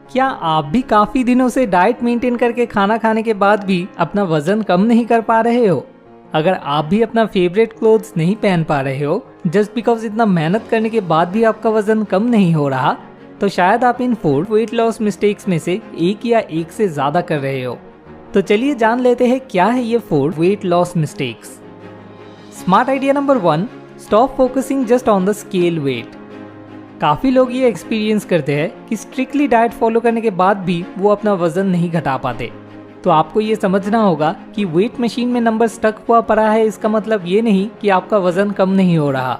क्या आप भी काफी दिनों से डाइट मेंटेन करके खाना खाने के बाद भी अपना वजन कम नहीं कर पा रहे हो? अगर आप भी अपना फेवरेट क्लोथ्स नहीं पहन पा रहे हो जस्ट बिकॉज इतना मेहनत करने के बाद भी आपका वजन कम नहीं हो रहा, तो शायद आप इन 4 वेट लॉस मिस्टेक्स में से एक या एक से ज्यादा कर रहे हो। तो चलिए जान लेते हैं क्या है ये 4 weight loss mistakes. Smart idea number 1, stop focusing just on the scale weight. काफ़ी लोग ये एक्सपीरियंस करते हैं कि स्ट्रिक्टली डाइट फॉलो करने के बाद भी वो अपना वजन नहीं घटा पाते। तो आपको ये समझना होगा कि वेट मशीन में नंबर स्टक हुआ पड़ा है इसका मतलब ये नहीं कि आपका वजन कम नहीं हो रहा,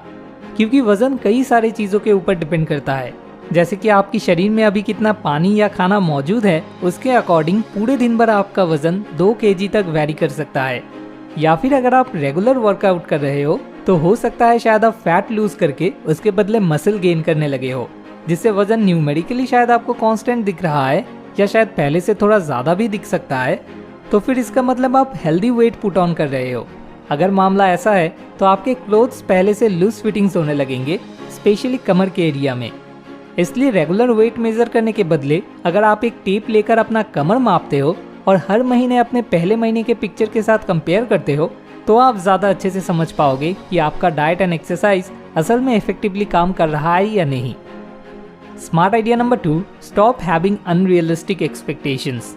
क्योंकि वजन कई सारी चीज़ों के ऊपर डिपेंड करता है। जैसे कि आपकी शरीर में अभी कितना पानी या खाना मौजूद है, उसके अकॉर्डिंग पूरे दिन भर आपका वजन 2 kg तक वेरी कर सकता है। या फिर अगर आप रेगुलर वर्कआउट कर रहे हो तो हो सकता है शायद आप फैट लूज करके उसके बदले मसल गेन करने लगे हो, जिससे वजन न्यूमेरिकली शायद आपको कांस्टेंट दिख रहा है या शायद पहले से थोड़ा ज़्यादा भी दिख सकता है। तो फिर इसका मतलब आप हेल्दी वेट पुट ऑन कर रहे हो। अगर मामला ऐसा है तो आपके क्लोथ्स पहले से लूज फिटिंग्स होने लगेंगे, स्पेशली कमर के एरिया में। इसलिए रेगुलर वेट मेजर करने के बदले अगर आप एक टेप लेकर अपना कमर मापते हो और हर महीने अपने पहले महीने के पिक्चर के साथ कंपेयर करते हो, तो आप ज़्यादा अच्छे से समझ पाओगे कि आपका डाइट एंड एक्सरसाइज असल में इफेक्टिवली काम कर रहा है या नहीं। Smart idea number 2, stop having unrealistic expectations.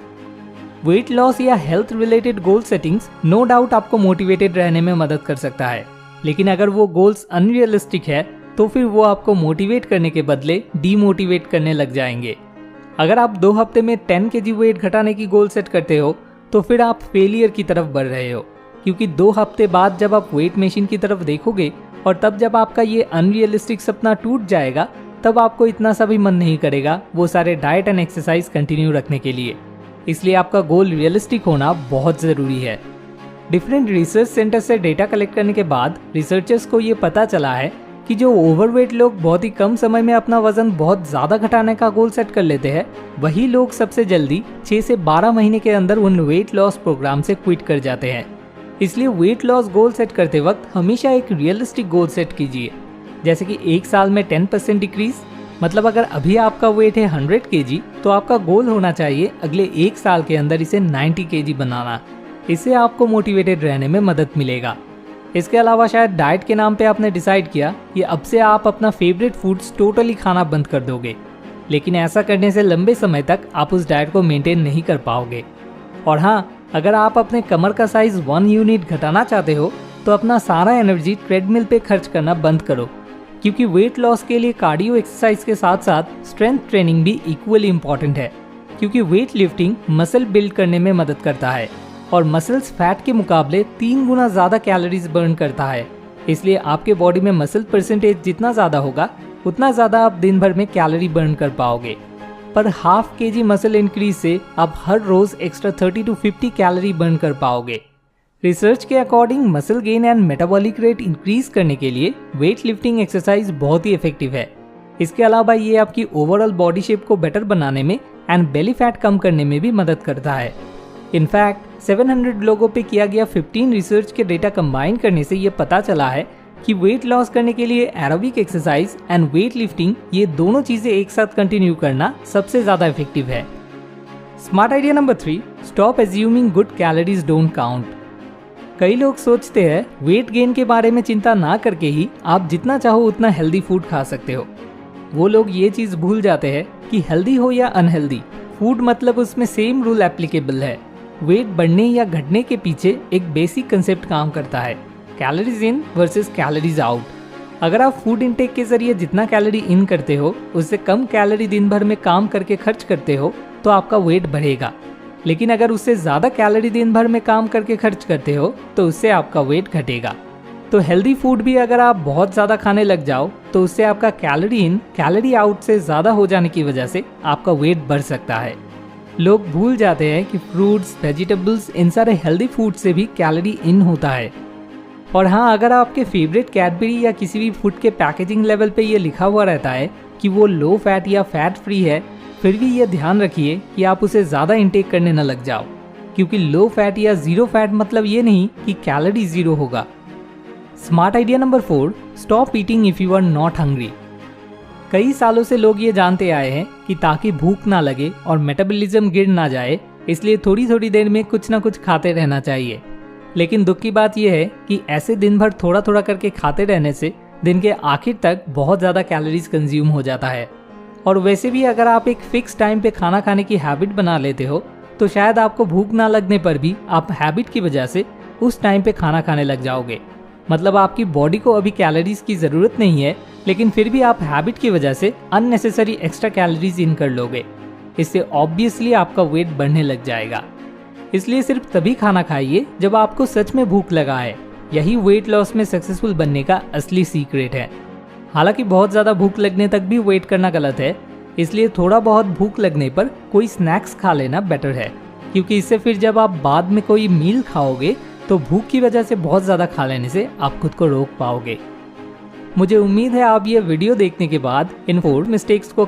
Weight loss या हेल्थ रिलेटेड गोल सेटिंग्स नो डाउट आपको मोटिवेटेड रहने में मदद कर सकता है, लेकिन अगर वो गोल्स अनरियलिस्टिक है तो फिर वो आपको मोटिवेट करने के बदले डीमोटिवेट करने लग जाएंगे। अगर आप 2 हफ्ते में 10 kg वेट घटाने की गोल सेट करते हो तो फिर आप फेलियर की तरफ बढ़ रहे हो, क्योंकि 2 हफ्ते बाद जब आप वेट मशीन की तरफ देखोगे और तब जब आपका ये अनरियलिस्टिक सपना टूट जाएगा, तब आपको इतना सा भी मन नहीं करेगा वो सारे डाइट एंड एक्सरसाइज कंटिन्यू रखने के लिए। इसलिए आपका गोल रियलिस्टिक होना बहुत ज़रूरी है। डिफरेंट रिसर्च सेंटर से डेटा कलेक्ट करने के बाद रिसर्चर्स को ये पता चला है कि जो ओवरवेट लोग बहुत ही कम समय में अपना वजन बहुत ज़्यादा घटाने का गोल सेट कर लेते हैं, वही लोग सबसे जल्दी 6 से 12 महीने के अंदर उन वेट लॉस प्रोग्राम से क्विट कर जाते हैं। इसलिए वेट लॉस गोल सेट करते वक्त हमेशा एक रियलिस्टिक गोल सेट कीजिए, जैसे कि 1 साल में 10% डिक्रीज। मतलब अगर अभी आपका वेट है 100 kg तो आपका गोल होना चाहिए अगले 1 साल के अंदर इसे 90 kg बनाना। इससे आपको मोटिवेटेड रहने में मदद मिलेगा। इसके अलावा शायद डाइट के नाम पे आपने डिसाइड किया कि अब से आप अपना फेवरेट फूड्स टोटली खाना बंद कर दोगे, लेकिन ऐसा करने से लंबे समय तक आप उस डाइट को मेंटेन नहीं कर पाओगे। और हाँ, अगर आप अपने कमर का साइज 1 यूनिट घटाना चाहते हो तो अपना सारा एनर्जी ट्रेडमिल पे खर्च करना बंद करो, क्योंकि वेट लॉस के लिए कार्डियो एक्सरसाइज के साथ साथ स्ट्रेंथ ट्रेनिंग भी इक्वली इम्पॉर्टेंट है, क्योंकि वेट लिफ्टिंग मसल बिल्ड करने में मदद करता है और मसल्स फैट के मुकाबले 3 गुना ज़्यादा कैलोरीज बर्न करता है। इसलिए आपके बॉडी में मसल परसेंटेज जितना ज़्यादा होगा उतना ज़्यादा आप दिन भर में कैलोरी बर्न कर पाओगे। पर ½ kg मसल इंक्रीज से आप हर रोज एक्स्ट्रा 30 to 50 कैलोरी बर्न कर पाओगे। रिसर्च के according muscle gain and metabolic rate increase करने के लिए वेट लिफ्टिंग एक्सरसाइज बहुत ही इफेक्टिव है। इसके अलावा ये आपकी ओवरऑल बॉडी शेप को बेटर बनाने में एंड बेली फैट कम करने में भी मदद करता है। इनफैक्ट 700 लोगों पे किया गया 15 रिसर्च के डेटा कंबाइन करने से ये पता चला है कि वेट लॉस करने के लिए aerobic exercise and weight lifting, ये दोनों चीजें एक साथ कंटिन्यू करना सबसे ज्यादा इफेक्टिव है। Smart idea number 3, stop assuming good calories don't count. कई लोग सोचते हैं वेट गेन के बारे में चिंता ना करके ही आप जितना चाहो उतना हेल्दी फूड खा सकते हो। वो लोग ये चीज भूल जाते हैं कि हेल्दी हो या अनहेल्दी फूड, मतलब उसमें सेम रूल एप्लीकेबल है। वेट बढ़ने या घटने के पीछे एक बेसिक कंसेप्ट काम करता है, calories in versus calories out. अगर आप फूड इनटेक के जरिए जितना कैलोरी इन करते हो उससे कम कैलोरी दिन भर में काम करके खर्च करते हो तो आपका वेट बढ़ेगा, लेकिन अगर उससे ज़्यादा कैलोरी दिन भर में काम करके खर्च करते हो तो उससे आपका वेट घटेगा। तो हेल्दी फूड भी अगर आप बहुत ज़्यादा खाने लग जाओ तो उससे आपका कैलोरी इन कैलोरी आउट से ज़्यादा हो जाने की वजह से आपका वेट बढ़ सकता है। लोग भूल जाते हैं कि फ्रूट्स, वेजिटेबल्स, इन सारे हेल्दी फूड से भी कैलोरी इन होता है। और हाँ, अगर आपके फेवरेट कैडबरी या किसी भी फूड के पैकेजिंग लेवल पे ये लिखा हुआ रहता है कि वो लो फैट या फैट फ्री है, फिर भी ये ध्यान रखिए कि आप उसे ज़्यादा इंटेक करने न लग जाओ, क्योंकि लो फैट या ज़ीरो फैट मतलब ये नहीं कि कैलोरी ज़ीरो होगा। Smart idea number 4, stop eating if you are not hungry. कई सालों से लोग ये जानते आए हैं कि ताकि भूख ना लगे और मेटाबॉलिज्म गिर ना जाए, इसलिए थोड़ी थोड़ी देर में कुछ ना कुछ खाते रहना चाहिए। लेकिन दुख की बात यह है कि ऐसे दिन भर थोड़ा थोड़ा करके खाते रहने से दिन के आखिर तक बहुत ज़्यादा कैलोरीज कंज्यूम हो जाता है। और वैसे भी अगर आप एक फिक्स टाइम पे खाना खाने की हैबिट बना लेते हो तो शायद आपको भूख ना लगने पर भी आप हैबिट की वजह से उस टाइम पे खाना खाने लग जाओगे। मतलब आपकी बॉडी को अभी कैलोरीज की ज़रूरत नहीं है, लेकिन फिर भी आप हैबिट की वजह से अननेसेसरी एक्स्ट्रा कैलोरीज इन कर लोगे। इससे ऑब्वियसली आपका वेट बढ़ने लग जाएगा। इसलिए सिर्फ तभी खाना खाइए जब आपको सच में भूख लगा है। यही वेट लॉस में सक्सेसफुल बनने का असली सीक्रेट है। हालांकि बहुत ज़्यादा भूख लगने तक भी वेट करना गलत है, इसलिए थोड़ा बहुत भूख लगने पर कोई स्नैक्स खा लेना बेटर है, क्योंकि इससे फिर जब आप बाद में कोई मील खाओगे तो भूख की वजह से बहुत ज़्यादा खा लेने से आप खुद को रोक पाओगे। मुझे उम्मीद है आप ये वीडियो देखने के बाद इन 4 मिस्टेक्स को